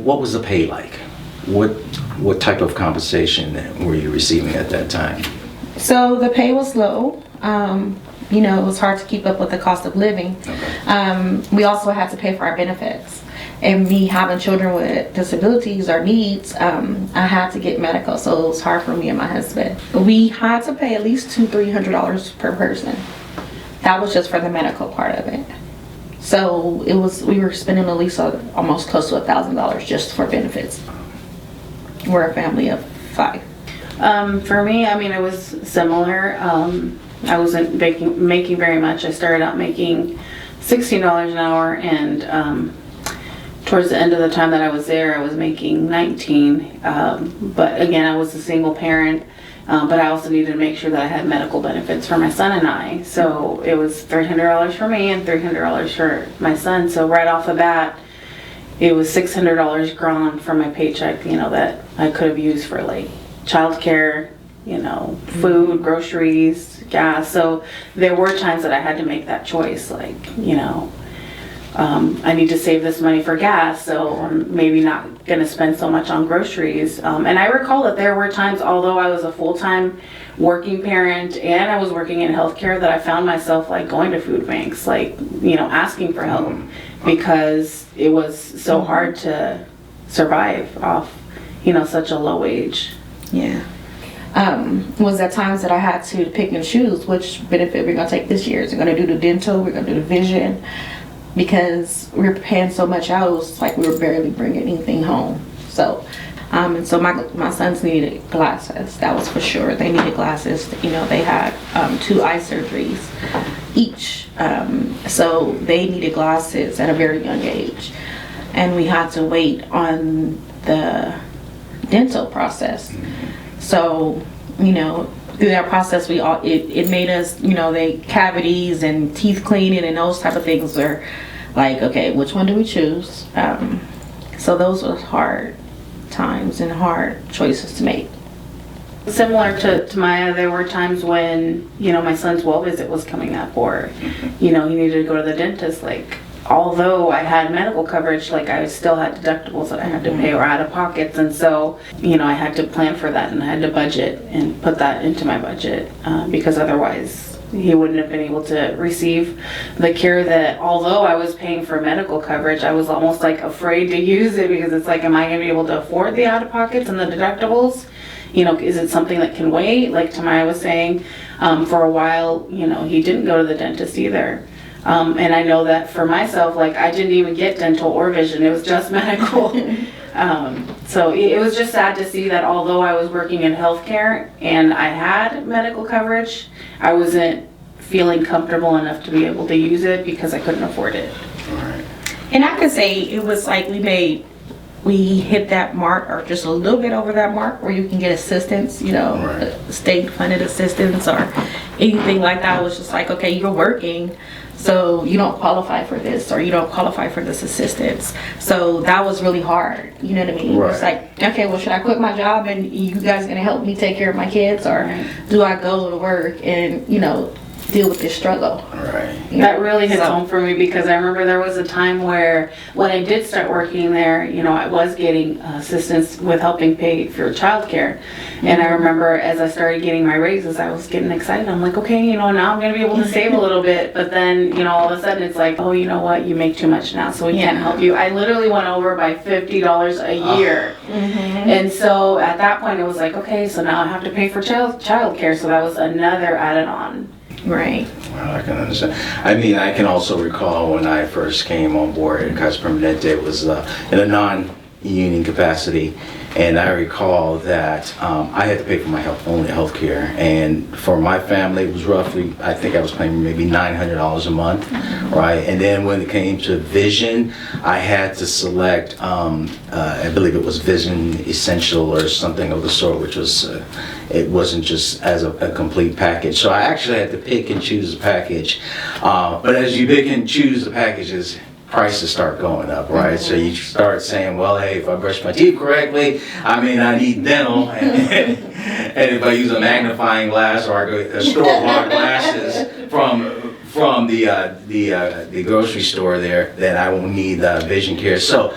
what was the pay like? What type of compensation were you receiving at that time? So the pay was low. You know, it was hard to keep up with the cost of living. Okay. We also had to pay for our benefits. And me having children with disabilities or needs, I had to get medical, so it was hard for me and my husband. We had to pay at least $200-300 per person. That was just for the medical part of it. So we were spending at least almost close to $1,000 just for benefits. We're a family of 5. For me, I mean, it was similar. I wasn't making very much. I started out making $16 an hour, and towards the end of the time that I was there, I was making $19. But again, I was a single parent, but I also needed to make sure that I had medical benefits for my son and I. So it was $300 for me and $300 for my son. So right off the bat, it was $600 gone from my paycheck, you know, that I could have used for like childcare, you know, food, groceries, gas. So there were times that I had to make that choice, like, you know, I need to save this money for gas, so I'm maybe not going to spend so much on groceries. And I recall that there were times, although I was a full-time working parent and I was working in healthcare, that I found myself like going to food banks, like, you know, asking for help, because it was so hard to survive off, you know, such a low wage. Yeah. Was at times that I had to pick and choose which benefit we're going to take this year. Is it going to do the dental? We're going to do the vision? Because we were paying so much out, it was like we were barely bringing anything home. So, and so my sons needed glasses. That was for sure. They needed glasses. You know, they had 2 eye surgeries each. So they needed glasses at a very young age. And we had to wait on the dental process. So, you know, through that process, it made us, you know, they cavities and teeth cleaning and those type of things were like, okay, which one do we choose? So those were hard times and hard choices to make. Similar to Maya, there were times when, you know, my son's well visit was coming up, or, you know, he needed to go to the dentist. Like, although I had medical coverage, like I still had deductibles that I had to pay or out of pockets, and so, you know, I had to plan for that and I had to budget and put that into my budget, because otherwise he wouldn't have been able to receive the care that, although I was paying for medical coverage, I was almost like afraid to use it, because it's like, am I going to be able to afford the out of pockets and the deductibles? You know, is it something that can wait? Like Tommia was saying, for a while, you know, he didn't go to the dentist either. And I know that for myself, like I didn't even get dental or vision, it was just medical. So it was just sad to see that although I was working in healthcare and I had medical coverage, I wasn't feeling comfortable enough to be able to use it because I couldn't afford it. Right. And I could say it was like we hit that mark or just a little bit over that mark where you can get assistance, you know, Right. State funded assistance or anything like that. It was just like, okay, you're working, so you don't qualify for this or you don't qualify for this assistance. So that was really hard, you know what I mean? Right. It's like, okay, well, should I quit my job and you guys gonna help me take care of my kids, or do I go to work and, you know, deal with this struggle? Right. That really hits home for me, because I remember there was a time where when I did start working there, you know, I was getting assistance with helping pay for childcare. And I remember as I started getting my raises, I was getting excited. I'm like, okay, you know, now I'm going to be able to save a little bit. But then, you know, all of a sudden it's like, oh, you know what, you make too much now, so we can't help you. I literally went over by $50 a year. And so at that point it was like, okay, so now I have to pay for childcare. So that was another added on. Right. Well, I can understand. I mean, I can also recall when I first came on board at Kaiser Permanente, it was in a non-union capacity, and I recall that I had to pay for my only health care, and for my family it was roughly, I think I was paying maybe $900 a month, right? And then when it came to vision, I had to select, I believe it was Vision Essential or something of the sort, which was, it wasn't just as a complete package. So I actually had to pick and choose a package. But as you pick and choose the packages, prices start going up, right? So you start saying, well, hey, if I brush my teeth correctly, I mean, I need dental. And if I use a magnifying glass or I go store-bought glasses from the grocery store there, then I won't need vision care. So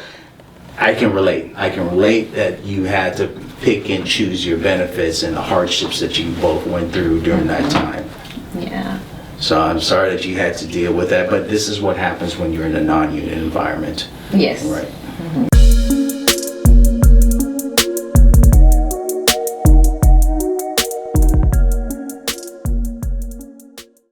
I can relate. I can relate that you had to pick and choose your benefits and the hardships that you both went through during that time. Yeah. So I'm sorry that you had to deal with that, but this is what happens when you're in a non-union environment. Yes. Right.